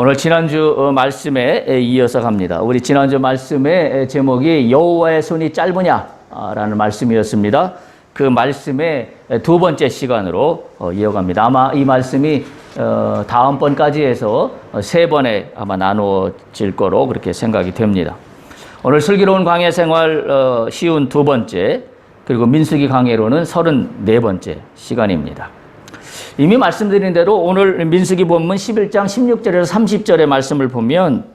오늘 지난주 말씀에 이어서 갑니다. 우리 지난주 말씀의 제목이 여호와의 손이 짧으냐라는 말씀이었습니다. 그 말씀의 두 번째 시간으로 이어갑니다. 아마 이 말씀이 다음번까지 해서 세 번에 아마 나누어질 거로 그렇게 생각이 됩니다. 오늘 슬기로운 광야 생활 쉬운 두 번째, 그리고 민수기 강해로는 34번째 시간입니다. 이미 말씀드린 대로 오늘 민수기 본문 11장 16절에서 30절의 말씀을 보면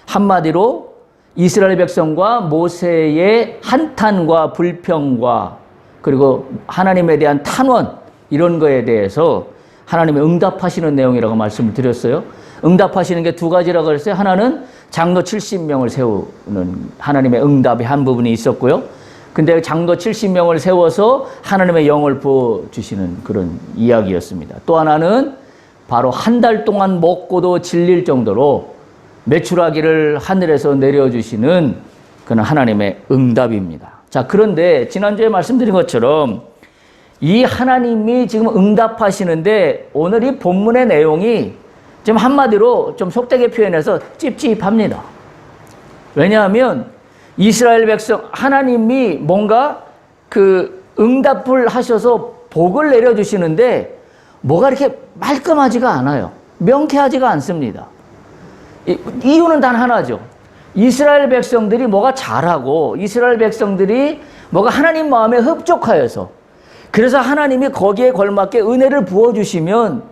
한마디로 이스라엘 백성과 모세의 한탄과 불평과 그리고 하나님에 대한 탄원, 이런 거에 대해서 하나님이 응답하시는 내용이라고 말씀을 드렸어요. 응답하시는 게 두 가지라고 그랬어요. 하나는 장로 70명을 세우는 하나님의 응답의 한 부분이 있었고요. 근데 장로 70명을 세워서 하나님의 영을 부어주시는 그런 이야기였습니다. 또 하나는 바로 한 달 동안 먹고도 질릴 정도로 메추라기를 하늘에서 내려주시는 그런 하나님의 응답입니다. 자, 그런데 지난주에 말씀드린 것처럼 이 하나님이 지금 응답하시는데 오늘 이 본문의 내용이 좀 한마디로 좀 속되게 표현해서 찝찝합니다. 왜냐하면 이스라엘 백성, 하나님이 뭔가 그 응답을 하셔서 복을 내려주시는데 뭐가 이렇게 말끔하지가 않아요. 명쾌하지가 않습니다. 이유는 단 하나죠. 이스라엘 백성들이 뭐가 잘하고 이스라엘 백성들이 뭐가 하나님 마음에 흡족하여서, 그래서 하나님이 거기에 걸맞게 은혜를 부어주시면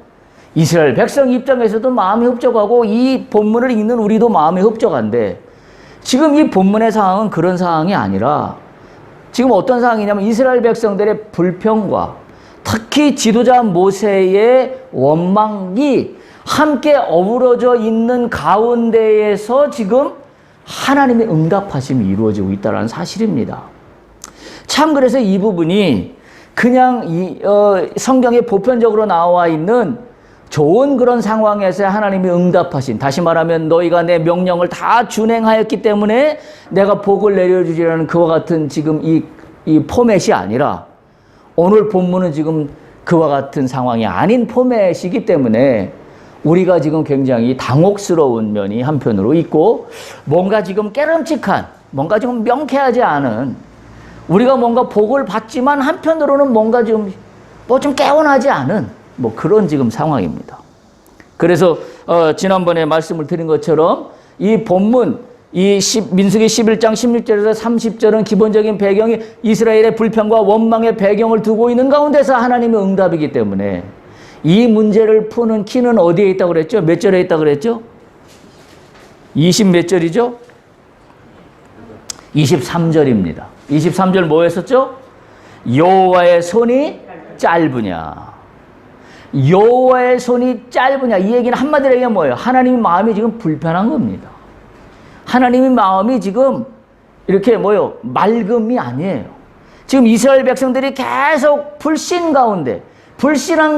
이스라엘 백성 입장에서도 마음이 흡족하고 이 본문을 읽는 우리도 마음이 흡족한데, 지금 이 본문의 상황은 그런 상황이 아니라 지금 어떤 상황이냐면 이스라엘 백성들의 불평과 특히 지도자 모세의 원망이 함께 어우러져 있는 가운데에서 지금 하나님의 응답하심이 이루어지고 있다는 사실입니다. 참 그래서 이 부분이 그냥 성경에 보편적으로 나와 있는 좋은 그런 상황에서 하나님이 응답하신, 다시 말하면 너희가 내 명령을 다 준행하였기 때문에 내가 복을 내려주리라는 그와 같은 지금 이 포맷이 아니라, 오늘 본문은 지금 그와 같은 상황이 아닌 포맷이기 때문에 우리가 지금 굉장히 당혹스러운 면이 한편으로 있고, 뭔가 지금 깨름칙한, 뭔가 지금 명쾌하지 않은, 우리가 뭔가 복을 받지만 한편으로는 뭔가 좀 개운하지 않은 그런 지금 상황입니다. 그래서 지난번에 말씀을 드린 것처럼 이 본문, 민수기 11장 16절에서 30절은 기본적인 배경이 이스라엘의 불평과 원망의 배경을 두고 있는 가운데서 하나님의 응답이기 때문에 이 문제를 푸는 키는 어디에 있다고 그랬죠? 몇 절에 있다고 그랬죠? 20 몇 절이죠? 23절입니다. 23절 뭐 했었죠? 여호와의 손이 짧으냐. 여호와의 손이 짧으냐. 이 얘기는 한마디로 얘기하면 뭐예요? 하나님의 마음이 지금 불편한 겁니다. 하나님의 마음이 지금 이렇게 맑음이 아니에요. 지금 이스라엘 백성들이 계속 불신한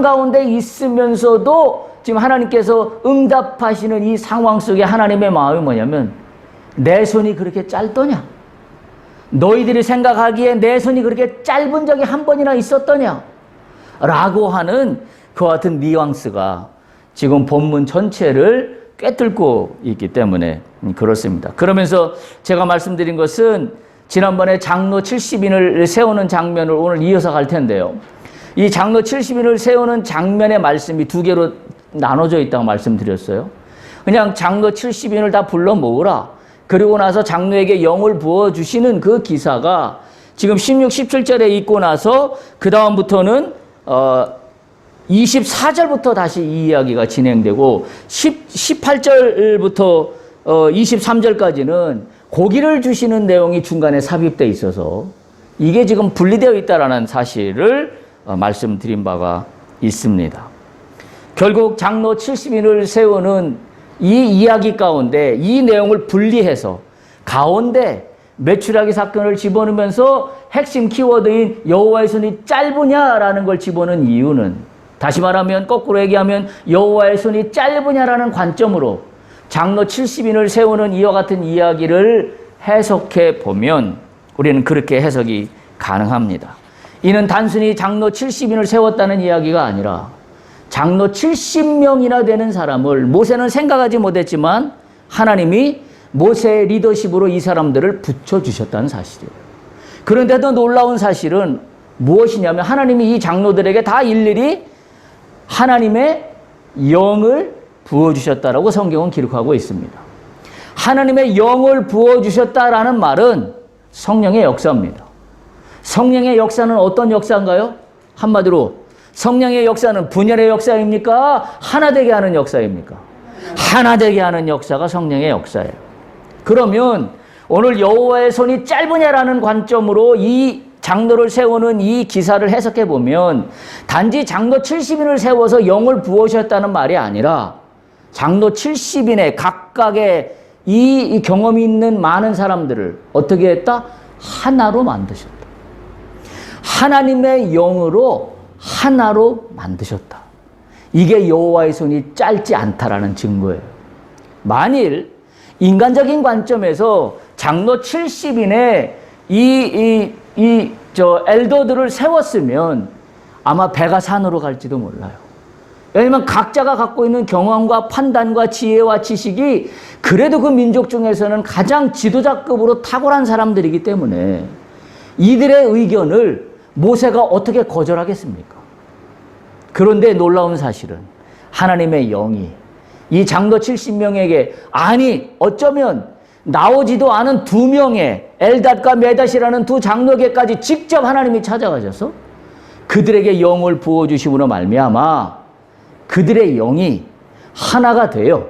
가운데 있으면서도 지금 하나님께서 응답하시는 이 상황 속에 하나님의 마음이 뭐냐면, 내 손이 그렇게 짧더냐? 너희들이 생각하기에 내 손이 그렇게 짧은 적이 한 번이나 있었더냐? 라고 하는 그와 같은 뉘앙스가 지금 본문 전체를 꿰뚫고 있기 때문에 그렇습니다. 그러면서 제가 말씀드린 것은 지난번에 장로 70인을 세우는 장면을 오늘 이어서 갈 텐데요. 이 장로 70인을 세우는 장면의 말씀이 두 개로 나눠져 있다고 말씀드렸어요. 그냥 장로 70인을 다 불러 모으라. 그리고 나서 장로에게 영을 부어주시는 그 기사가 지금 16, 17절에 있고 나서 그 다음부터는 24절부터 다시 이 이야기가 진행되고 18절부터 23절까지는 고기를 주시는 내용이 중간에 삽입되어 있어서 이게 지금 분리되어 있다는 사실을 말씀드린 바가 있습니다. 결국 장로 70인을 세우는 이 이야기 가운데 이 내용을 분리해서 가운데 메추라기 사건을 집어넣으면서 핵심 키워드인 여호와의 손이 짧으냐라는 걸 집어넣은 이유는, 다시 말하면 거꾸로 얘기하면 여호와의 손이 짧으냐라는 관점으로 장로 70인을 세우는 이와 같은 이야기를 해석해 보면 우리는 그렇게 해석이 가능합니다. 이는 단순히 장로 70인을 세웠다는 이야기가 아니라 장로 70명이나 되는 사람을 모세는 생각하지 못했지만 하나님이 모세의 리더십으로 이 사람들을 붙여주셨다는 사실이에요. 그런데도 놀라운 사실은 무엇이냐면 하나님이 이 장로들에게 다 일일이 하나님의 영을 부어주셨다라고 성경은 기록하고 있습니다. 하나님의 영을 부어주셨다라는 말은 성령의 역사입니다. 성령의 역사는 어떤 역사인가요? 한마디로 성령의 역사는 분열의 역사입니까? 하나 되게 하는 역사입니까? 하나 되게 하는 역사가 성령의 역사예요. 그러면 오늘 여호와의 손이 짧으냐라는 관점으로 이 장로를 세우는 이 기사를 해석해 보면 단지 장로 70인을 세워서 영을 부으셨다는 말이 아니라 장로 70인의 각각의 이 경험이 있는 많은 사람들을 어떻게 했다? 하나로 만드셨다. 하나님의 영으로 하나로 만드셨다. 이게 여호와의 손이 짧지 않다라는 증거예요. 만일 인간적인 관점에서 장로 70인의 엘더들을 세웠으면 아마 배가 산으로 갈지도 몰라요. 왜냐하면 각자가 갖고 있는 경험과 판단과 지혜와 지식이 그래도 그 민족 중에서는 가장 지도자급으로 탁월한 사람들이기 때문에 이들의 의견을 모세가 어떻게 거절하겠습니까? 그런데 놀라운 사실은 하나님의 영이 이 장로 70명에게 아니 어쩌면 나오지도 않은 2명의 엘닷과 메닷이라는 두 장로에게까지 직접 하나님이 찾아가셔서 그들에게 영을 부어주심으로 말미암아 그들의 영이 하나가 되어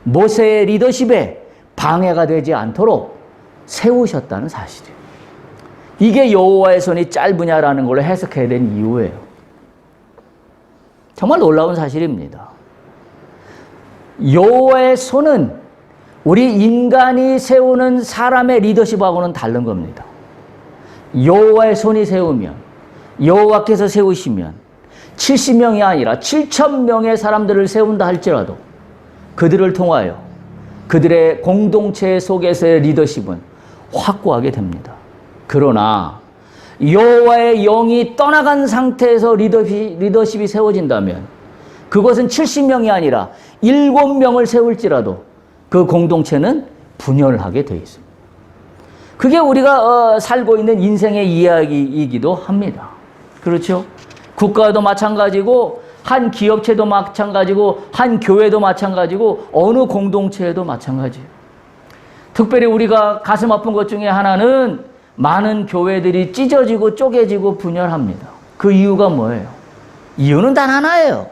모세의 리더십에 방해가 되지 않도록 세우셨다는 사실이에요. 이게 여호와의 손이 짧으냐라는 걸로 해석해야 된 이유예요. 정말 놀라운 사실입니다. 여호와의 손은 우리 인간이 세우는 사람의 리더십하고는 다른 겁니다. 여호와의 손이 세우면 여호와께서 세우시면 70명이 아니라 7,000명의 사람들을 세운다 할지라도 그들을 통하여 그들의 공동체 속에서의 리더십은 확고하게 됩니다. 그러나 여호와의 영이 떠나간 상태에서 리더십이 세워진다면 그것은 70명이 아니라 7명을 세울지라도 그 공동체는 분열하게 되어 있습니다. 그게 우리가 살고 있는 인생의 이야기이기도 합니다. 그렇죠? 국가도 마찬가지고 한 기업체도 마찬가지고 한 교회도 마찬가지고 어느 공동체에도 마찬가지예요. 특별히 우리가 가슴 아픈 것 중에 하나는 많은 교회들이 찢어지고 쪼개지고 분열합니다. 그 이유가 뭐예요? 이유는 단 하나예요.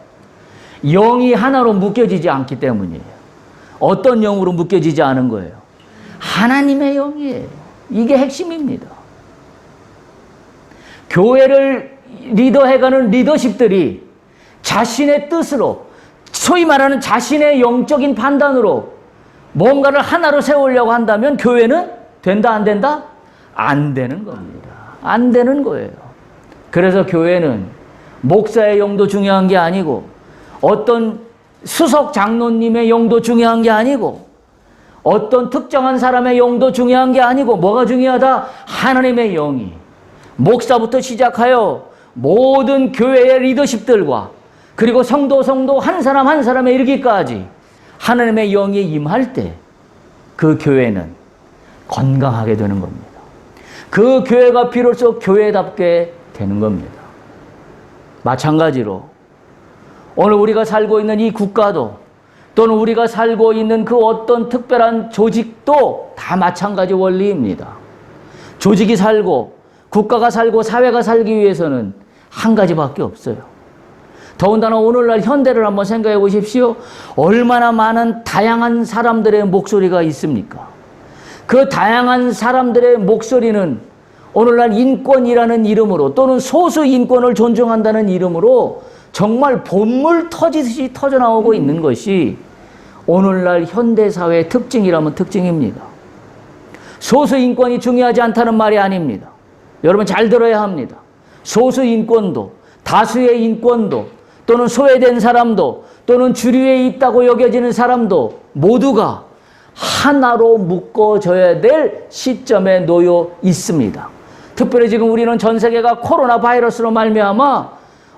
영이 하나로 묶여지지 않기 때문이에요. 어떤 영으로 묶여지지 않은 거예요? 하나님의 영이에요. 이게 핵심입니다. 교회를 리더해가는 리더십들이 자신의 뜻으로 소위 말하는 자신의 영적인 판단으로 뭔가를 하나로 세우려고 한다면 교회는 된다 안 된다? 안 되는 겁니다. 안 되는 거예요. 그래서 교회는 목사의 영도 중요한 게 아니고 어떤 수석 장로님의 영도 중요한 게 아니고 어떤 특정한 사람의 영도 중요한 게 아니고 뭐가 중요하다? 하나님의 영이 목사부터 시작하여 모든 교회의 리더십들과 그리고 성도 한 사람 한 사람에 이르기까지 하나님의 영이 임할 때 그 교회는 건강하게 되는 겁니다. 그 교회가 비로소 교회답게 되는 겁니다. 마찬가지로 오늘 우리가 살고 있는 이 국가도 또는 우리가 살고 있는 그 어떤 특별한 조직도 다 마찬가지 원리입니다. 조직이 살고 국가가 살고 사회가 살기 위해서는 한 가지밖에 없어요. 더군다나 오늘날 현대를 한번 생각해 보십시오. 얼마나 많은 다양한 사람들의 목소리가 있습니까? 그 다양한 사람들의 목소리는 오늘날 인권이라는 이름으로 또는 소수 인권을 존중한다는 이름으로 정말 본물 터지듯이 터져나오고 있는 것이 오늘날 현대사회의 특징이라면 특징입니다. 소수 인권이 중요하지 않다는 말이 아닙니다. 여러분 잘 들어야 합니다. 소수 인권도 다수의 인권도 또는 소외된 사람도 또는 주류에 있다고 여겨지는 사람도 모두가 하나로 묶어져야 될 시점에 놓여 있습니다. 특별히 지금 우리는 전 세계가 코로나 바이러스로 말미암아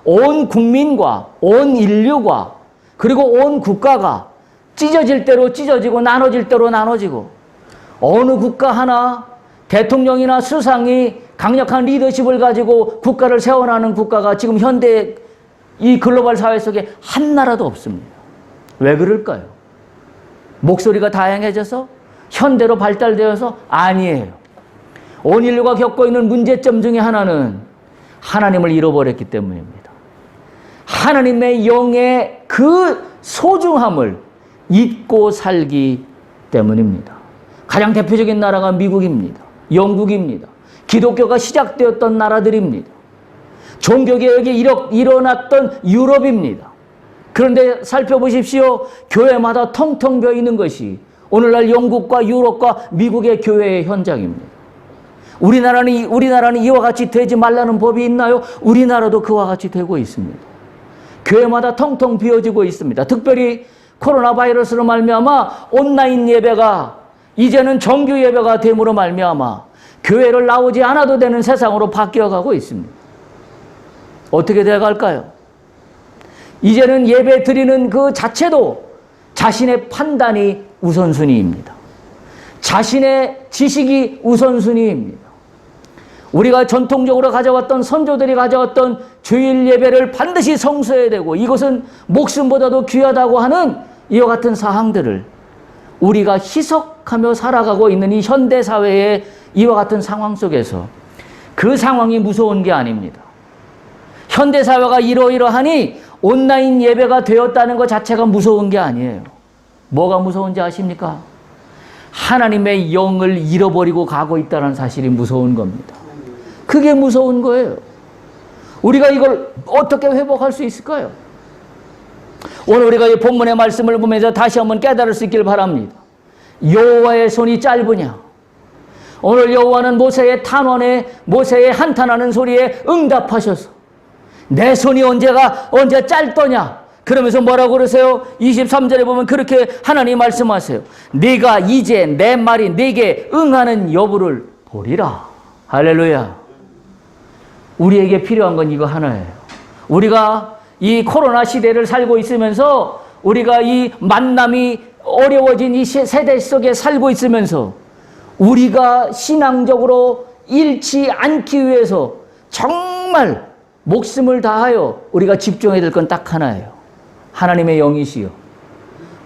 온 국민과 온 인류가 그리고 온 국가가 찢어질 대로 찢어지고 나눠질 대로 나눠지고 어느 국가 하나 대통령이나 수상이 강력한 리더십을 가지고 국가를 세워나가는 국가가 지금 현대 이 글로벌 사회 속에 한 나라도 없습니다. 왜 그럴까요? 목소리가 다양해져서? 현대로 발달되어서? 아니에요. 온 인류가 겪고 있는 문제점 중에 하나는 하나님을 잃어버렸기 때문입니다. 하나님의 영의 그 소중함을 잊고 살기 때문입니다. 가장 대표적인 나라가 미국입니다. 영국입니다. 기독교가 시작되었던 나라들입니다. 종교개혁이 일어났던 유럽입니다. 그런데 살펴보십시오. 교회마다 텅텅 비어 있는 것이 오늘날 영국과 유럽과 미국의 교회의 현장입니다. 우리나라는 이와 같이 되지 말라는 법이 있나요? 우리나라도 그와 같이 되고 있습니다. 교회마다 텅텅 비어지고 있습니다. 특별히 코로나 바이러스로 말미암아 온라인 예배가 이제는 정규 예배가 됨으로 말미암아 교회를 나오지 않아도 되는 세상으로 바뀌어가고 있습니다. 어떻게 돼갈까요? 이제는 예배 드리는 그 자체도 자신의 판단이 우선순위입니다. 자신의 지식이 우선순위입니다. 우리가 전통적으로 가져왔던 선조들이 가져왔던 주일 예배를 반드시 성수해야 되고 이것은 목숨보다도 귀하다고 하는 이와 같은 사항들을 우리가 희석하며 살아가고 있는 이 현대사회의 이와 같은 상황 속에서 그 상황이 무서운 게 아닙니다. 현대사회가 이러이러하니 온라인 예배가 되었다는 것 자체가 무서운 게 아니에요. 뭐가 무서운지 아십니까? 하나님의 영을 잃어버리고 가고 있다는 사실이 무서운 겁니다. 그게 무서운 거예요. 우리가 이걸 어떻게 회복할 수 있을까요? 오늘 우리가 이 본문의 말씀을 보면서 다시 한번 깨달을 수 있길 바랍니다. 여호와의 손이 짧으냐? 오늘 여호와는 모세의 탄원에 모세의 한탄하는 소리에 응답하셔서 내 손이 언제 짧더냐? 그러면서 뭐라고 그러세요? 23절에 보면 그렇게 하나님 말씀하세요. 네가 이제 내 말이 네게 응하는 여부를 보리라. 할렐루야. 우리에게 필요한 건 이거 하나예요. 우리가 이 코로나 시대를 살고 있으면서 우리가 이 만남이 어려워진 이 세대 속에 살고 있으면서 우리가 신앙적으로 잃지 않기 위해서 정말 목숨을 다하여 우리가 집중해야 될 건 딱 하나예요. 하나님의 영이시여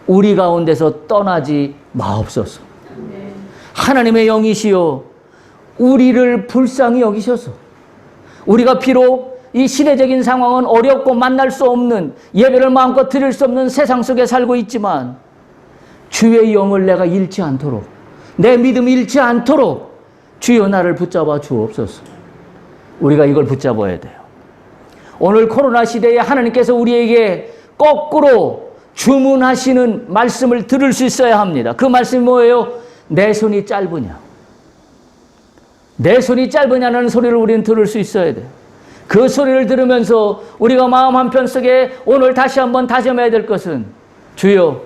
우리 가운데서 떠나지 마옵소서. 하나님의 영이시여 우리를 불쌍히 여기셔서 우리가 비록 이 시대적인 상황은 어렵고 만날 수 없는 예배를 마음껏 드릴 수 없는 세상 속에 살고 있지만 주의 영을 내가 잃지 않도록 내 믿음이 잃지 않도록 주여 나를 붙잡아 주옵소서. 우리가 이걸 붙잡아야 돼요. 오늘 코로나 시대에 하나님께서 우리에게 거꾸로 주문하시는 말씀을 들을 수 있어야 합니다. 그 말씀이 뭐예요? 내 손이 짧으냐? 내 손이 짧으냐는 소리를 우리는 들을 수 있어야 돼요. 그 소리를 들으면서 우리가 마음 한편 속에 오늘 다시 한번 다짐해야 될 것은 주여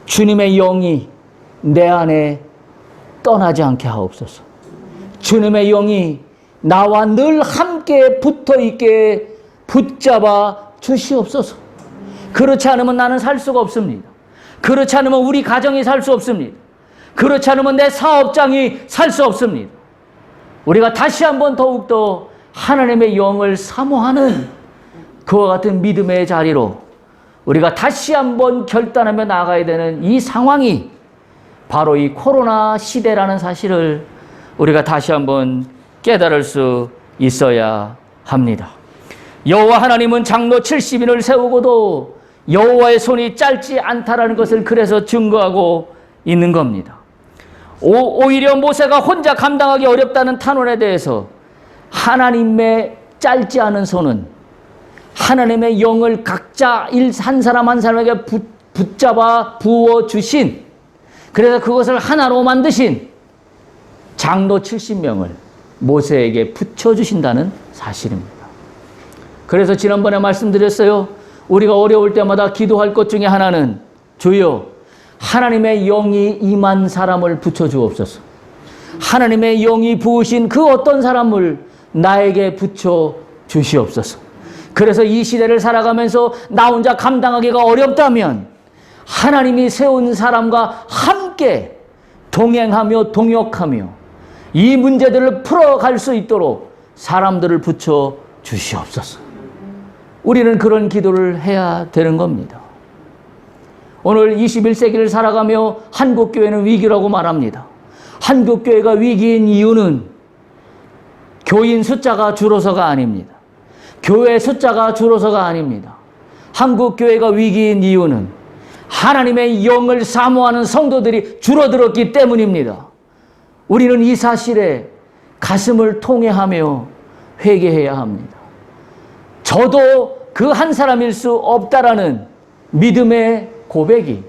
주님의 영이 내 안에 떠나지 않게 하옵소서. 주님의 영이 나와 늘 함께 붙어있게 붙잡아 주시옵소서. 그렇지 않으면 나는 살 수가 없습니다. 그렇지 않으면 우리 가정이 살 수 없습니다. 그렇지 않으면 내 사업장이 살 수 없습니다. 우리가 다시 한번 더욱더 하나님의 영을 사모하는 그와 같은 믿음의 자리로 우리가 다시 한번 결단하며 나아가야 되는 이 상황이 바로 이 코로나 시대라는 사실을 우리가 다시 한번 깨달을 수 있어야 합니다. 여호와 하나님은 장로 70인을 세우고도 여호와의 손이 짧지 않다라는 것을 그래서 증거하고 있는 겁니다. 오히려 모세가 혼자 감당하기 어렵다는 탄원에 대해서 하나님의 짧지 않은 손은 하나님의 영을 각자 한 사람 한 사람에게 붙잡아 부어주신, 그래서 그것을 하나로 만드신 장로 70명을 모세에게 붙여주신다는 사실입니다. 그래서 지난번에 말씀드렸어요. 우리가 어려울 때마다 기도할 것 중에 하나는 주여 하나님의 영이 임한 사람을 붙여주옵소서. 하나님의 영이 부으신 그 어떤 사람을 나에게 붙여주시옵소서. 그래서 이 시대를 살아가면서 나 혼자 감당하기가 어렵다면 하나님이 세운 사람과 함께 동행하며 동역하며 이 문제들을 풀어갈 수 있도록 사람들을 붙여 주시옵소서. 우리는 그런 기도를 해야 되는 겁니다. 오늘 21세기를 살아가며 한국교회는 위기라고 말합니다. 한국교회가 위기인 이유는 교인 숫자가 줄어서가 아닙니다. 교회 숫자가 줄어서가 아닙니다. 한국교회가 위기인 이유는 하나님의 영을 사모하는 성도들이 줄어들었기 때문입니다. 우리는 이 사실에 가슴을 통회하며 회개해야 합니다. 저도 그 한 사람일 수 없다라는 믿음의 고백이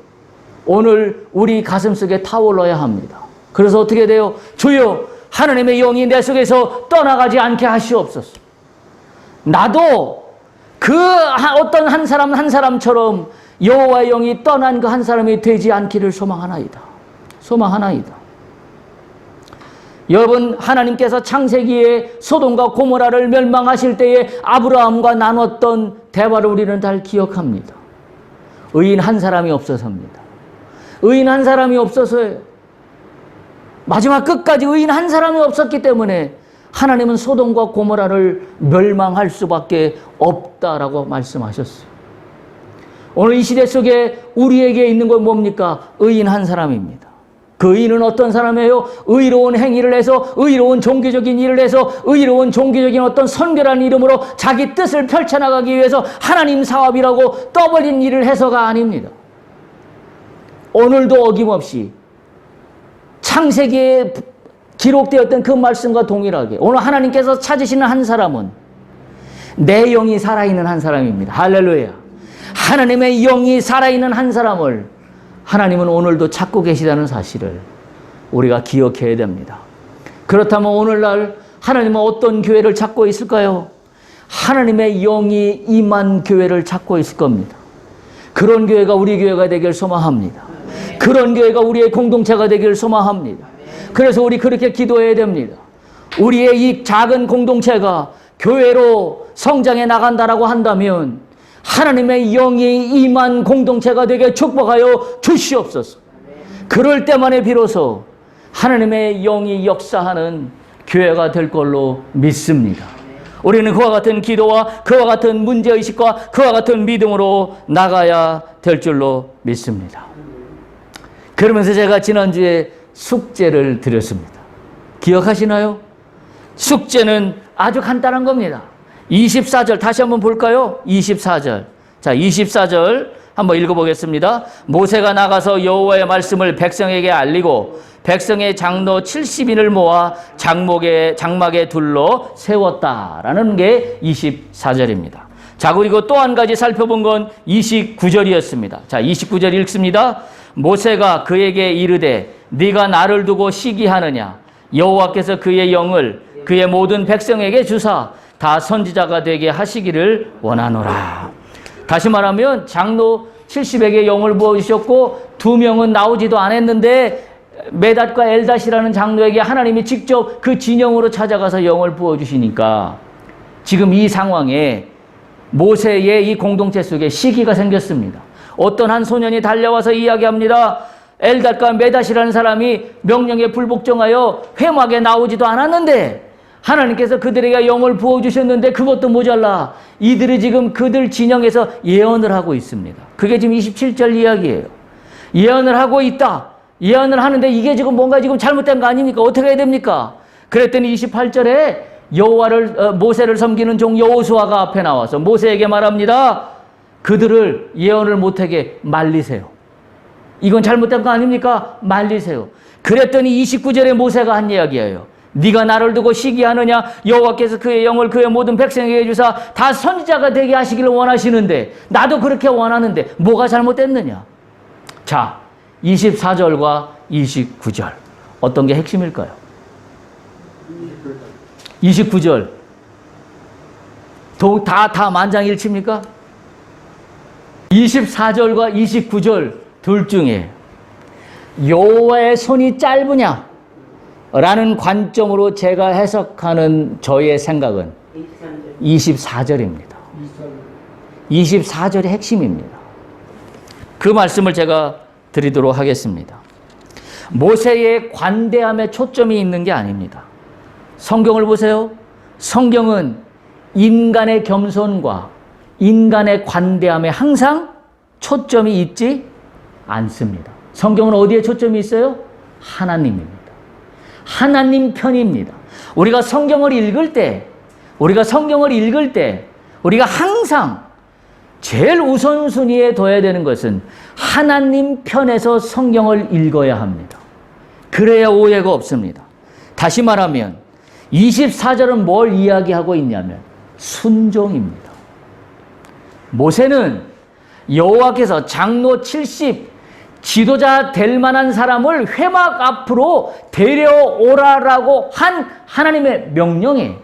오늘 우리 가슴속에 타올라야 합니다. 그래서 어떻게 돼요? 주여, 하나님의 영이 내 속에서 떠나가지 않게 하시옵소서. 나도 그 어떤 한 사람 한 사람처럼 여호와의 영이 떠난 그 한 사람이 되지 않기를 소망하나이다. 소망하나이다. 여러분, 하나님께서 창세기에 소돔과 고모라를 멸망하실 때에 아브라함과 나눴던 대화를 우리는 잘 기억합니다. 의인 한 사람이 없어서입니다. 의인 한 사람이 없어서예요. 마지막 끝까지 의인 한 사람이 없었기 때문에 하나님은 소돔과 고모라를 멸망할 수밖에 없다라고 말씀하셨어요. 오늘 이 시대 속에 우리에게 있는 건 뭡니까? 의인 한 사람입니다. 그 의인은 어떤 사람이에요? 의로운 행위를 해서, 의로운 종교적인 일을 해서, 의로운 종교적인 어떤 선교라는 이름으로 자기 뜻을 펼쳐나가기 위해서 하나님 사업이라고 떠벌린 일을 해서가 아닙니다. 오늘도 어김없이 창세기에 기록되었던 그 말씀과 동일하게 오늘 하나님께서 찾으시는 한 사람은 내 영이 살아있는 한 사람입니다. 할렐루야. 하나님의 영이 살아있는 한 사람을 하나님은 오늘도 찾고 계시다는 사실을 우리가 기억해야 됩니다. 그렇다면 오늘날 하나님은 어떤 교회를 찾고 있을까요? 하나님의 영이 임한 교회를 찾고 있을 겁니다. 그런 교회가 우리 교회가 되길 소망합니다. 그런 교회가 우리의 공동체가 되길 소망합니다. 그래서 우리 그렇게 기도해야 됩니다. 우리의 이 작은 공동체가 교회로 성장해 나간다라고 한다면 하나님의 영이 임한 공동체가 되게 축복하여 주시옵소서. 그럴 때만에 비로소 하나님의 영이 역사하는 교회가 될 걸로 믿습니다. 우리는 그와 같은 기도와 그와 같은 문제의식과 그와 같은 믿음으로 나가야 될 줄로 믿습니다. 그러면서 제가 지난주에 숙제를 드렸습니다. 기억하시나요? 숙제는 아주 간단한 겁니다. 24절 다시 한번 볼까요? 24절. 자, 24절 한번 읽어보겠습니다. 모세가 나가서 여호와의 말씀을 백성에게 알리고 백성의 장로 70인을 모아 장막에 둘러 세웠다라는 게 24절입니다. 자, 그리고 또 한 가지 살펴본 건 29절이었습니다. 자, 29절 읽습니다. 모세가 그에게 이르되 네가 나를 두고 시기하느냐? 여호와께서 그의 영을 그의 모든 백성에게 주사 다 선지자가 되게 하시기를 원하노라. 다시 말하면 장로 70에게 영을 부어주셨고 2명은 나오지도 않았는데 메닷과 엘닷이라는 장로에게 하나님이 직접 그 진영으로 찾아가서 영을 부어주시니까 지금 이 상황에 모세의 이 공동체 속에 시기가 생겼습니다. 어떤 한 소년이 달려와서 이야기합니다. 엘닷과 메닷이라는 사람이 명령에 불복종하여 회막에 나오지도 않았는데 하나님께서 그들에게 영을 부어주셨는데 그것도 모자라. 이들이 지금 그들 진영에서 예언을 하고 있습니다. 그게 지금 27절 이야기예요. 예언을 하고 있다. 예언을 하는데 이게 지금 뭔가 지금 잘못된 거 아닙니까? 어떻게 해야 됩니까? 그랬더니 28절에 모세를 섬기는 종 여호수아가 앞에 나와서 모세에게 말합니다. 그들을 예언을 못하게 말리세요. 이건 잘못된 거 아닙니까? 말리세요. 그랬더니 29절에 모세가 한 이야기예요. 네가 나를 두고 시기하느냐? 여호와께서 그의 영을 그의 모든 백성에게 주사 다 선지자가 되게 하시기를 원하시는데 나도 그렇게 원하는데 뭐가 잘못됐느냐? 자, 24절과 29절 어떤 게 핵심일까요? 29절 다 만장일치입니까? 24절과 29절 둘 중에 여호와의 손이 짧으냐? 라는 관점으로 제가 해석하는 저의 생각은 24절입니다. 24절의 핵심입니다. 그 말씀을 제가 드리도록 하겠습니다. 모세의 관대함에 초점이 있는 게 아닙니다. 성경을 보세요. 성경은 인간의 겸손과 인간의 관대함에 항상 초점이 있지 않습니다. 성경은 어디에 초점이 있어요? 하나님입니다. 하나님 편입니다. 우리가 성경을 읽을 때 우리가 항상 제일 우선순위에 둬야 되는 것은 하나님 편에서 성경을 읽어야 합니다. 그래야 오해가 없습니다. 다시 말하면 24절은 뭘 이야기하고 있냐면 순종입니다. 모세는 여호와께서 장로 70 지도자 될 만한 사람을 회막 앞으로 데려오라라고 한 하나님의 명령에,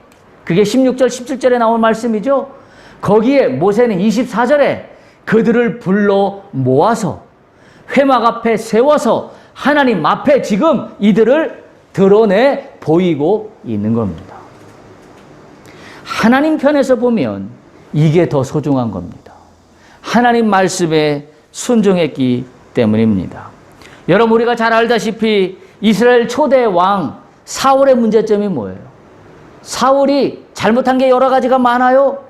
그게 16절 17절에 나온 말씀이죠. 거기에 모세는 24절에 그들을 불러 모아서 회막 앞에 세워서 하나님 앞에 지금 이들을 드러내 보이고 있는 겁니다. 하나님 편에서 보면 이게 더 소중한 겁니다. 하나님 말씀에 순종했기 때문입니다. 여러분, 우리가 잘 알다시피 이스라엘 초대 왕 사울의 문제점이 뭐예요? 사울이 잘못한 게 여러 가지가 많아요.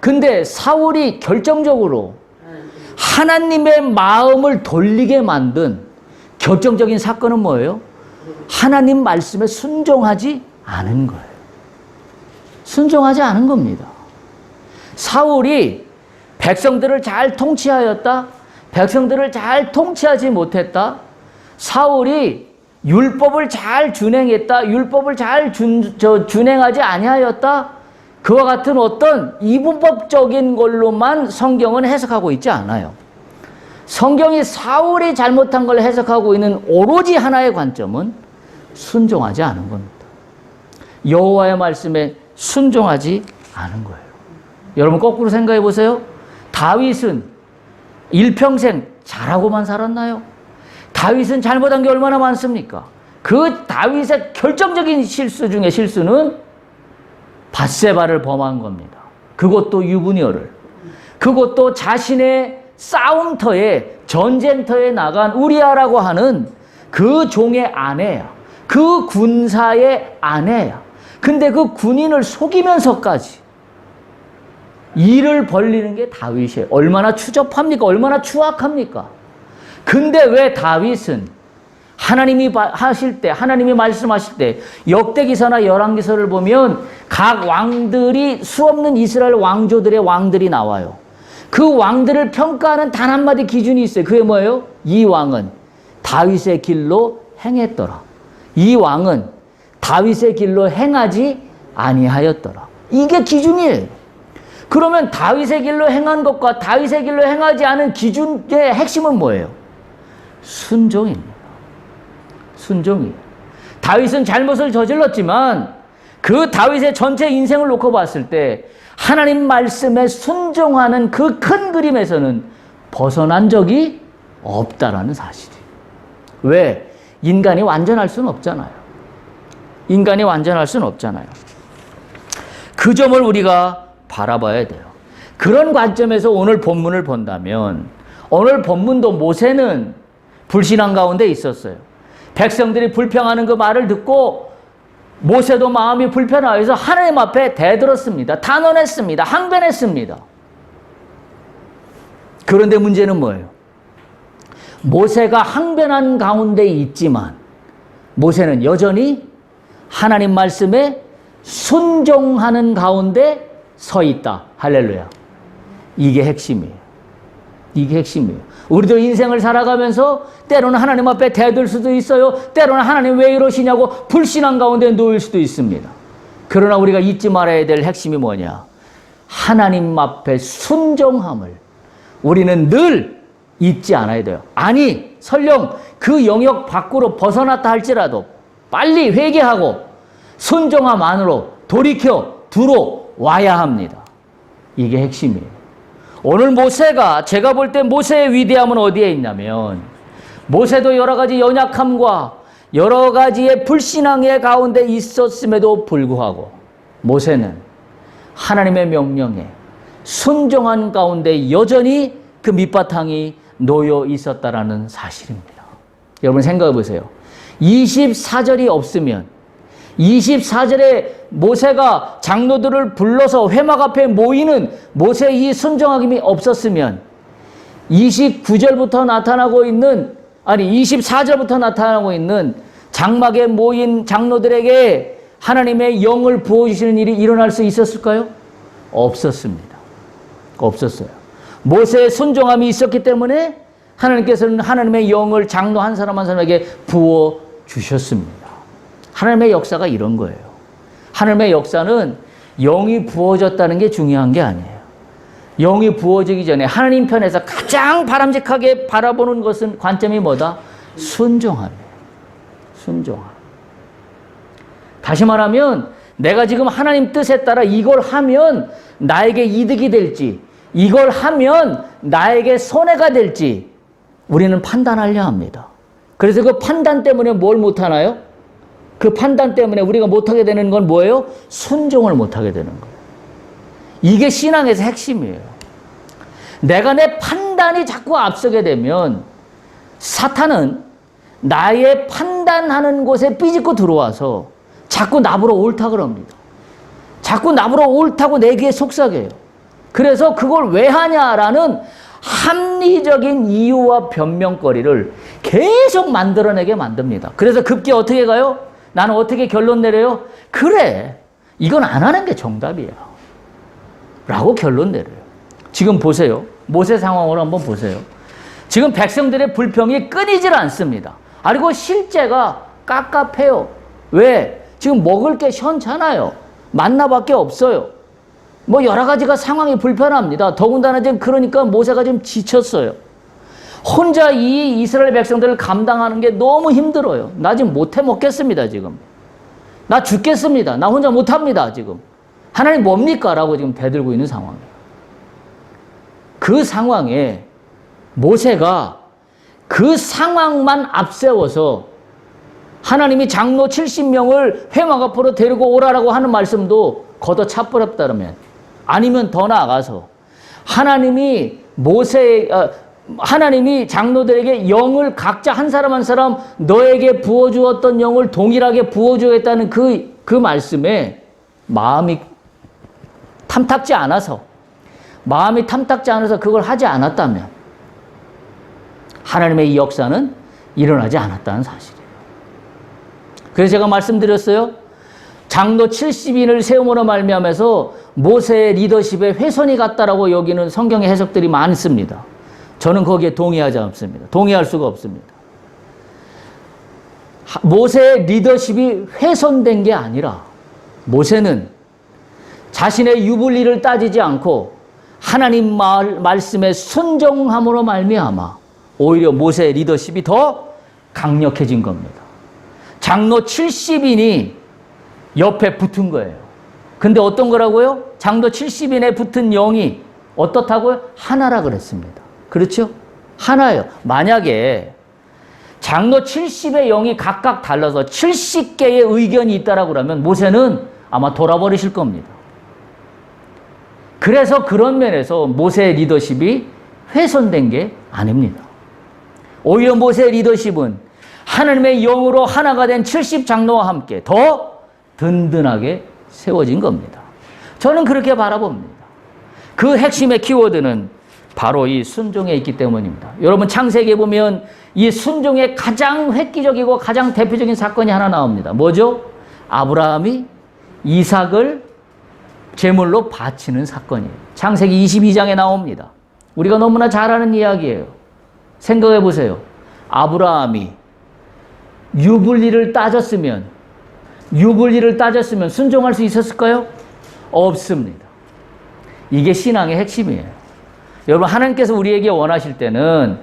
근데 사울이 결정적으로 하나님의 마음을 돌리게 만든 결정적인 사건은 뭐예요? 하나님 말씀에 순종하지 않은 거예요. 순종하지 않은 겁니다. 사울이 백성들을 잘 통치하였다? 백성들을 잘 통치하지 못했다? 사울이 율법을 잘 준행했다? 율법을 잘 준행하지 아니하였다? 그와 같은 어떤 이분법적인 걸로만 성경은 해석하고 있지 않아요. 성경이 사울이 잘못한 걸 해석하고 있는 오로지 하나의 관점은 순종하지 않은 겁니다. 여호와의 말씀에 순종하지 않은 거예요. 여러분, 거꾸로 생각해 보세요. 다윗은 일평생 잘하고만 살았나요? 다윗은 잘못한 게 얼마나 많습니까? 그 다윗의 결정적인 실수 중에 실수는 밧세바를 범한 겁니다. 그것도 유부녀를. 그것도 자신의 싸움터에, 전쟁터에 나간 우리아라고 하는 그 종의 아내야. 그 군사의 아내야. 근데 그 군인을 속이면서까지 일을 벌리는 게 다윗이에요. 얼마나 추접합니까? 얼마나 추악합니까? 근데 왜 다윗은 하나님이 하실 때, 하나님이 말씀하실 때 역대기서나 열왕기서를 보면 각 왕들이, 수없는 이스라엘 왕조들의 왕들이 나와요. 그 왕들을 평가하는 단 한마디 기준이 있어요. 그게 뭐예요? 이 왕은 다윗의 길로 행했더라. 이 왕은 다윗의 길로 행하지 아니하였더라. 이게 기준이에요. 그러면 다윗의 길로 행한 것과 다윗의 길로 행하지 않은 기준의 핵심은 뭐예요? 순종입니다. 순종이에요. 다윗은 잘못을 저질렀지만 그 다윗의 전체 인생을 놓고 봤을 때 하나님 말씀에 순종하는 그 큰 그림에서는 벗어난 적이 없다라는 사실이에요. 왜? 인간이 완전할 수는 없잖아요. 인간이 완전할 수는 없잖아요. 그 점을 우리가 바라봐야 돼요. 그런 관점에서 오늘 본문을 본다면 오늘 본문도 모세는 불신앙 가운데 있었어요. 백성들이 불평하는 그 말을 듣고 모세도 마음이 불편하여서 하나님 앞에 대들었습니다. 단언했습니다. 항변했습니다. 그런데 문제는 뭐예요? 모세가 항변한 가운데 있지만 모세는 여전히 하나님 말씀에 순종하는 가운데 서 있다. 할렐루야. 이게 핵심이에요. 이게 핵심이에요. 우리도 인생을 살아가면서 때로는 하나님 앞에 대들 수도 있어요. 때로는 하나님 왜 이러시냐고 불신앙 가운데 놓일 수도 있습니다. 그러나 우리가 잊지 말아야 될 핵심이 뭐냐? 하나님 앞에 순종함을 우리는 늘 잊지 않아야 돼요. 아니, 설령 그 영역 밖으로 벗어났다 할지라도 빨리 회개하고 순종함 안으로 돌이켜 들어와야 합니다. 이게 핵심이에요. 오늘 모세가, 제가 볼 때 모세의 위대함은 어디에 있냐면 모세도 여러 가지 연약함과 여러 가지의 불신앙의 가운데 있었음에도 불구하고 모세는 하나님의 명령에 순종한 가운데 여전히 그 밑바탕이 놓여 있었다라는 사실입니다. 여러분 생각해 보세요. 24절이 없으면, 24절에 모세가 장로들을 불러서 회막 앞에 모이는 모세의 이 순종함이 없었으면 29절부터 나타나고 있는, 아니 24절부터 나타나고 있는 장막에 모인 장로들에게 하나님의 영을 부어주시는 일이 일어날 수 있었을까요? 없었습니다. 없었어요. 모세의 순종함이 있었기 때문에 하나님께서는 하나님의 영을 장로 한 사람 한 사람에게 부어주셨습니다. 하나님의 역사가 이런 거예요. 하나님의 역사는 영이 부어졌다는 게 중요한 게 아니에요. 영이 부어지기 전에 하나님 편에서 가장 바람직하게 바라보는 것은 관점이 뭐다? 순종함이에요. 순종함. 다시 말하면 내가 지금 하나님 뜻에 따라 이걸 하면 나에게 이득이 될지, 이걸 하면 나에게 손해가 될지 우리는 판단하려 합니다. 그래서 그 판단 때문에 뭘 못하나요? 그 판단 때문에 우리가 못하게 되는 건 뭐예요? 순종을 못하게 되는 거예요. 이게 신앙에서 핵심이에요. 내가 내 판단이 자꾸 앞서게 되면 사탄은 나의 판단하는 곳에 삐집고 들어와서 자꾸 나보러 옳다 그럽니다. 자꾸 나보러 옳다고 내 귀에 속삭여요. 그래서 그걸 왜 하냐라는 합리적인 이유와 변명거리를 계속 만들어내게 만듭니다. 그래서 급기 어떻게 가요? 나는 어떻게 결론 내려요? 그래, 이건 안 하는 게 정답이야 라고 결론 내려요. 지금 보세요. 모세 상황으로 한번 보세요. 지금 백성들의 불평이 끊이질 않습니다. 그리고 실제가 깝깝해요. 왜? 지금 먹을 게 현찮아요. 만나밖에 없어요. 뭐 여러 가지가 상황이 불편합니다. 더군다나 지금 그러니까 모세가 좀 지쳤어요. 혼자 이 이스라엘 백성들을 감당하는 게 너무 힘들어요. 나 지금 못해 먹겠습니다, 지금. 나 죽겠습니다. 나 혼자 못합니다, 지금. 하나님 뭡니까? 라고 지금 대들고 있는 상황이에요. 그 상황에 모세가 그 상황만 앞세워서 하나님이 장로 70명을 회막 앞으로 데리고 오라라고 하는 말씀도 걷어차버렸다면, 아니면 더 나아가서 하나님이 장로들에게 영을 각자 한 사람 한 사람 너에게 부어주었던 영을 동일하게 부어주겠다는 그 말씀에 마음이 탐탁지 않아서 그걸 하지 않았다면 하나님의 이 역사는 일어나지 않았다는 사실이에요. 그래서 제가 말씀드렸어요. 장로 70인을 세움으로 말미암아서 모세의 리더십에 훼손이 갔다라고 여기는 성경의 해석들이 많습니다. 저는 거기에 동의하지 않습니다. 동의할 수가 없습니다. 모세의 리더십이 훼손된 게 아니라 모세는 자신의 유불리를 따지지 않고 하나님 말씀에 순종함으로 말미암아 오히려 모세의 리더십이 더 강력해진 겁니다. 장로 70인이 옆에 붙은 거예요. 근데 어떤 거라고요? 장로 70인에 붙은 영이 어떻다고요? 하나라 그랬습니다. 그렇죠? 하나예요. 만약에 장로 70의 영이 각각 달라서 70개의 의견이 있다라고 그러면 모세는 아마 돌아버리실 겁니다. 그래서 그런 면에서 모세의 리더십이 훼손된 게 아닙니다. 오히려 모세의 리더십은 하나님의 영으로 하나가 된 70장로와 함께 더 든든하게 세워진 겁니다. 저는 그렇게 바라봅니다. 그 핵심의 키워드는 바로 이 순종에 있기 때문입니다. 여러분 창세기에 보면 이 순종의 가장 획기적이고 가장 대표적인 사건이 하나 나옵니다. 뭐죠? 아브라함이 이삭을 제물로 바치는 사건이에요. 창세기 22장에 나옵니다. 우리가 너무나 잘 아는 이야기예요. 생각해 보세요. 아브라함이 유불리를 따졌으면 순종할 수 있었을까요? 없습니다. 이게 신앙의 핵심이에요. 여러분 하나님께서 우리에게 원하실 때는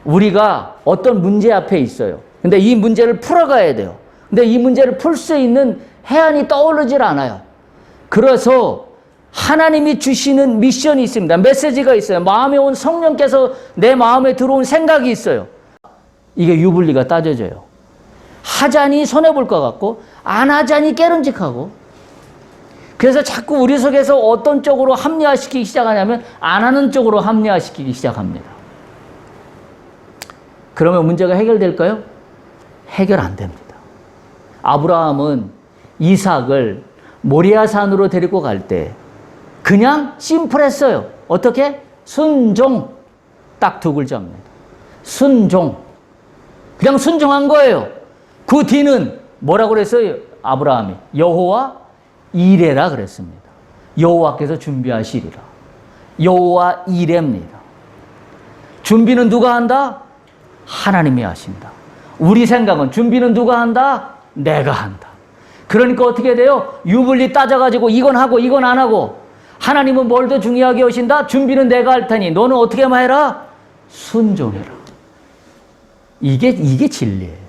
우리가 어떤 문제 앞에 있어요. 근데 이 문제를 풀어가야 돼요. 근데 이 문제를 풀 수 있는 해안이 떠오르질 않아요. 그래서 하나님이 주시는 미션이 있습니다. 메시지가 있어요. 마음에 온 성령께서 내 마음에 들어온 생각이 있어요. 이게 유불리가 따져져요. 하자니 손해볼 것 같고 안 하자니 깨름직하고 그래서 자꾸 우리 속에서 어떤 쪽으로 합리화시키기 시작하냐면 안 하는 쪽으로 합리화시키기 시작합니다. 그러면 문제가 해결될까요? 해결 안 됩니다. 아브라함은 이삭을 모리아산으로 데리고 갈 때 그냥 심플했어요. 어떻게? 순종. 딱 두 글자입니다. 순종. 그냥 순종한 거예요. 그 뒤는 뭐라고 그랬어요? 아브라함이 여호와 이레라 그랬습니다. 여호와께서 준비하시리라. 여호와 이레입니다. 준비는 누가 한다? 하나님이 하신다. 우리 생각은 준비는 누가 한다? 내가 한다. 그러니까 어떻게 돼요? 유불리 따져가지고 이건 하고 이건 안 하고, 하나님은 뭘 더 중요하게 하신다? 준비는 내가 할 테니 너는 어떻게만 해라? 순종해라. 이게 진리예요.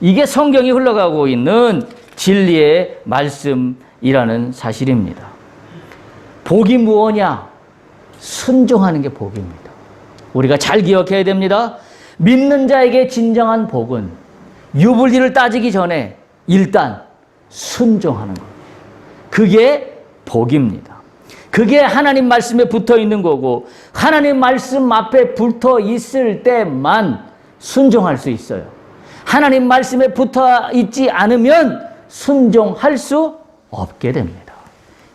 이게 성경이 흘러가고 있는 진리의 말씀이라는 사실입니다. 복이 무엇이냐? 순종하는 게 복입니다. 우리가 잘 기억해야 됩니다. 믿는 자에게 진정한 복은 유불리를 따지기 전에 일단 순종하는 겁니다. 그게 복입니다. 그게 하나님 말씀에 붙어 있는 거고, 하나님 말씀 앞에 붙어 있을 때만 순종할 수 있어요. 하나님 말씀에 붙어 있지 않으면 순종할 수 없게 됩니다.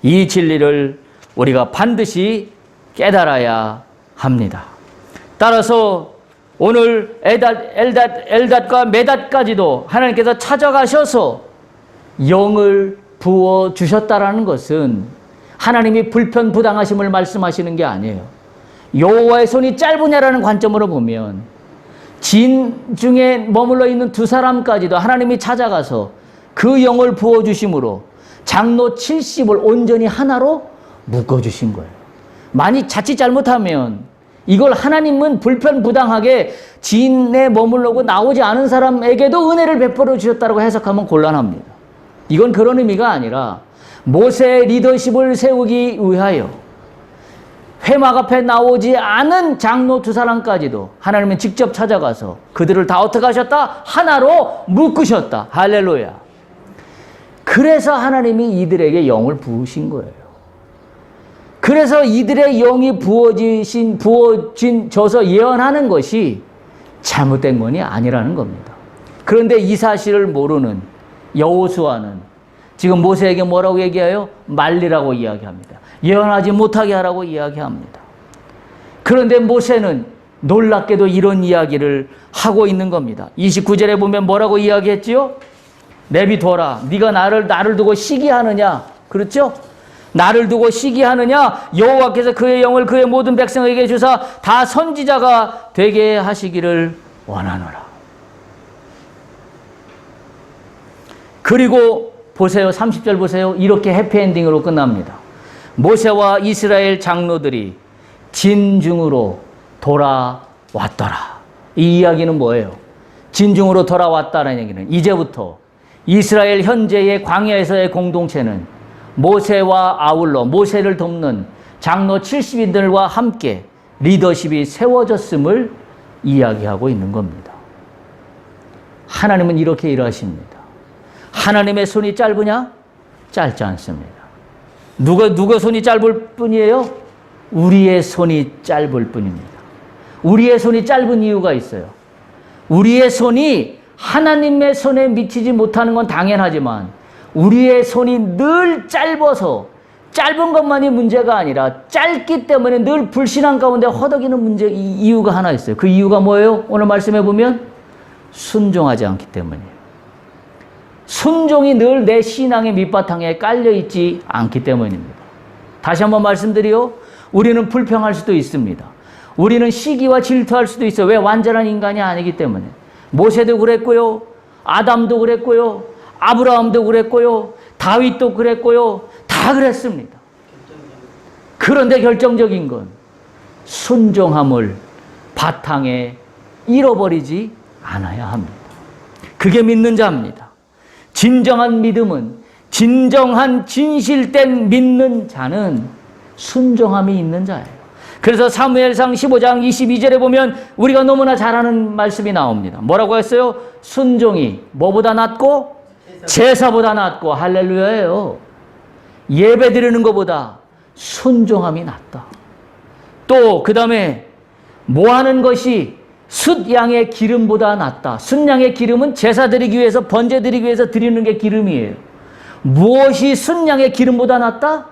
이 진리를 우리가 반드시 깨달아야 합니다. 따라서 오늘 엘닷과 메닷까지도 하나님께서 찾아가셔서 영을 부어주셨다라는 것은 하나님이 불편부당하심을 말씀하시는 게 아니에요. 여호와의 손이 짧으냐라는 관점으로 보면 진 중에 머물러 있는 두 사람까지도 하나님이 찾아가서 그 영을 부어주심으로 장로 70을 온전히 하나로 묶어주신 거예요. 만약 자칫 잘못하면 이걸 하나님은 불편부당하게 진에 머물러고 나오지 않은 사람에게도 은혜를 베풀어 주셨다고 해석하면 곤란합니다. 이건 그런 의미가 아니라 모세의 리더십을 세우기 위하여 회막 앞에 나오지 않은 장로 두 사람까지도 하나님은 직접 찾아가서 그들을 다 어떻게 하셨다? 하나로 묶으셨다. 할렐루야. 그래서 하나님이 이들에게 영을 부으신 거예요. 그래서 이들의 영이 부어져서 예언하는 것이 잘못된 것이 아니라는 겁니다. 그런데 이 사실을 모르는 여호수아는 지금 모세에게 뭐라고 얘기해요? 말리라고 이야기합니다. 예언하지 못하게 하라고 이야기합니다. 그런데 모세는 놀랍게도 이런 이야기를 하고 있는 겁니다. 29절에 보면 뭐라고 이야기했지요? 내비둬라. 네가 나를 두고 시기하느냐? 그렇죠? 나를 두고 시기하느냐? 여호와께서 그의 영을 그의 모든 백성에게 주사 다 선지자가 되게 하시기를 원하노라. 그리고 보세요. 30절 보세요. 이렇게 해피엔딩으로 끝납니다. 모세와 이스라엘 장로들이 진중으로 돌아왔더라. 이 이야기는 뭐예요? 진중으로 돌아왔다는 얘기는 이제부터 이스라엘 현재의 광야에서의 공동체는 모세와 아울러 모세를 돕는 장로 70인들과 함께 리더십이 세워졌음을 이야기하고 있는 겁니다. 하나님은 이렇게 일하십니다. 하나님의 손이 짧으냐? 짧지 않습니다. 누가 손이 짧을 뿐이에요? 우리의 손이 짧을 뿐입니다. 우리의 손이 짧은 이유가 있어요. 우리의 손이 하나님의 손에 미치지 못하는 건 당연하지만 우리의 손이 늘 짧아서 짧은 것만이 문제가 아니라 짧기 때문에 늘 불신앙 가운데 허덕이는 이유가 하나 있어요. 그 이유가 뭐예요? 오늘 말씀해 보면 순종하지 않기 때문이에요. 순종이 늘 내 신앙의 밑바탕에 깔려있지 않기 때문입니다. 다시 한번 말씀드려, 우리는 불평할 수도 있습니다. 우리는 시기와 질투할 수도 있어요. 왜? 완전한 인간이 아니기 때문에. 모세도 그랬고요. 아담도 그랬고요. 아브라함도 그랬고요. 다윗도 그랬고요. 다 그랬습니다. 그런데 결정적인 건 순종함을 바탕에 잃어버리지 않아야 합니다. 그게 믿는 자입니다. 진정한 믿음은, 진정한 진실된 믿는 자는 순종함이 있는 자예요. 그래서 사무엘상 15장 22절에 보면 우리가 너무나 잘 아는 말씀이 나옵니다. 뭐라고 했어요? 순종이 뭐보다 낫고? 제사보다 낫고. 할렐루야예요. 예배 드리는 것보다 순종함이 낫다. 또 그 다음에 뭐 하는 것이 숫양의 기름보다 낫다. 숫양의 기름은 제사 드리기 위해서, 번제 드리기 위해서 드리는 게 기름이에요. 무엇이 숫양의 기름보다 낫다?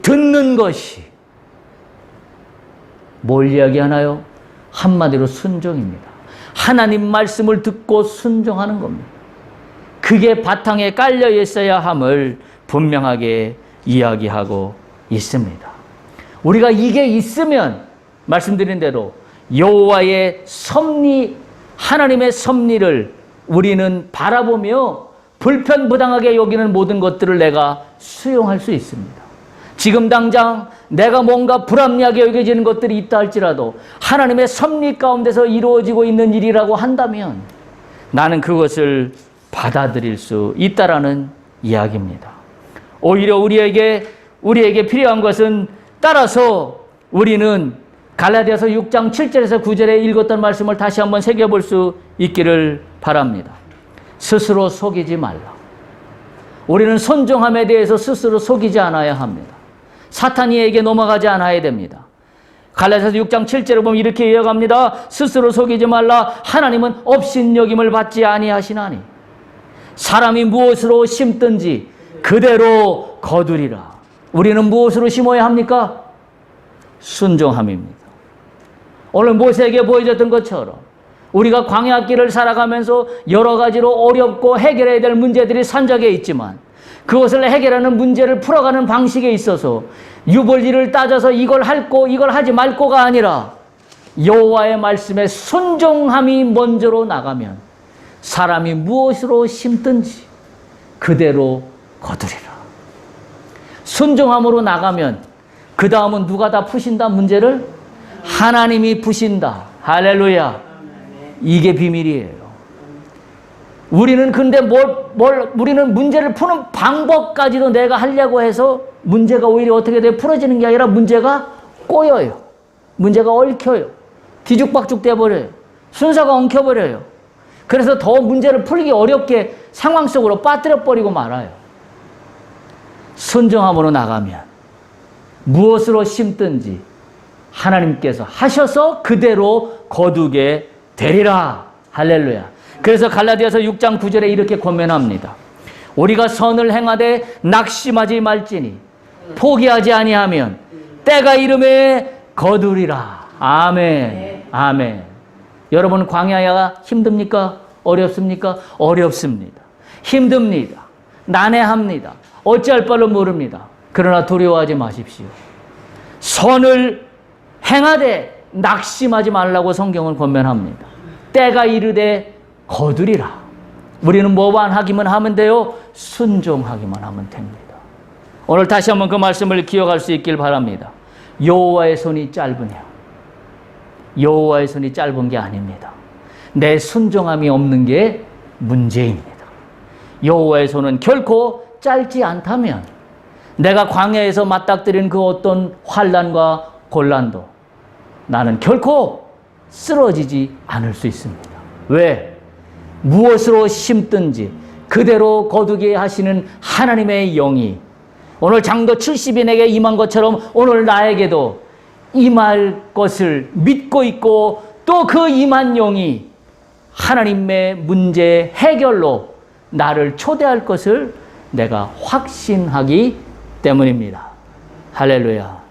듣는 것이. 뭘 이야기하나요? 한마디로 순종입니다. 하나님 말씀을 듣고 순종하는 겁니다. 그게 바탕에 깔려 있어야 함을 분명하게 이야기하고 있습니다. 우리가 이게 있으면 말씀드린 대로 여호와의 섭리, 하나님의 섭리를 우리는 바라보며 불편부당하게 여기는 모든 것들을 내가 수용할 수 있습니다. 지금 당장 내가 뭔가 불합리하게 여겨지는 것들이 있다 할지라도 하나님의 섭리 가운데서 이루어지고 있는 일이라고 한다면 나는 그것을 받아들일 수 있다라는 이야기입니다. 오히려 우리에게 필요한 것은, 따라서 우리는 갈라디아서 6장 7절에서 9절에 읽었던 말씀을 다시 한번 새겨볼 수 있기를 바랍니다. 스스로 속이지 말라. 우리는 순종함에 대해서 스스로 속이지 않아야 합니다. 사탄이에게 넘어가지 않아야 됩니다. 갈라디아서 6장 7절을 보면 이렇게 이어갑니다. 스스로 속이지 말라. 하나님은 업신여김을 받지 아니하시나니 사람이 무엇으로 심든지 그대로 거두리라. 우리는 무엇으로 심어야 합니까? 순종함입니다. 오늘 모세에게 보여줬던 것처럼 우리가 광야길을 살아가면서 여러 가지로 어렵고 해결해야 될 문제들이 산적해 있지만 그것을 해결하는 문제를 풀어가는 방식에 있어서 유볼리를 따져서 이걸 할고 이걸 하지 말고가 아니라 여호와의 말씀에 순종함이 먼저로 나가면 사람이 무엇으로 심든지 그대로 거두리라. 순종함으로 나가면 그 다음은 누가 다 푸신다? 문제를 하나님이 푸신다. 할렐루야. 이게 비밀이에요. 우리는 근데 우리는 문제를 푸는 방법까지도 내가 하려고 해서 문제가 오히려 어떻게 돼? 풀어지는 게 아니라 문제가 꼬여요. 문제가 얽혀요. 뒤죽박죽 돼버려요. 순서가 엉켜버려요. 그래서 더 문제를 풀기 어렵게 상황 속으로 빠뜨려버리고 말아요. 순종함으로 나가면 무엇으로 심든지 하나님께서 하셔서 그대로 거두게 되리라. 할렐루야. 그래서 갈라디아서 6장 9절에 이렇게 권면합니다. 우리가 선을 행하되 낙심하지 말지니 포기하지 아니하면 때가 이름에 거두리라. 아멘. 아멘. 여러분, 광야가 힘듭니까? 어렵습니까? 어렵습니다. 힘듭니다. 난해합니다. 어찌할 바를 모릅니다. 그러나 두려워하지 마십시오. 선을 행하되 낙심하지 말라고 성경은 권면합니다. 때가 이르되 거두리라. 우리는 뭐만 하기만 하면 돼요? 순종하기만 하면 됩니다. 오늘 다시 한번 그 말씀을 기억할 수 있길 바랍니다. 여호와의 손이 짧으냐? 여호와의 손이 짧은 게 아닙니다. 내 순종함이 없는 게 문제입니다. 여호와의 손은 결코 짧지 않다면 내가 광야에서 맞닥뜨린 그 어떤 환난과 곤란도 나는 결코 쓰러지지 않을 수 있습니다. 왜? 무엇으로 심든지 그대로 거두게 하시는 하나님의 영이 오늘 장도 70인에게 임한 것처럼 오늘 나에게도 임할 것을 믿고 있고 또 그 임한 영이 하나님의 문제 해결로 나를 초대할 것을 내가 확신하기 때문입니다. 할렐루야.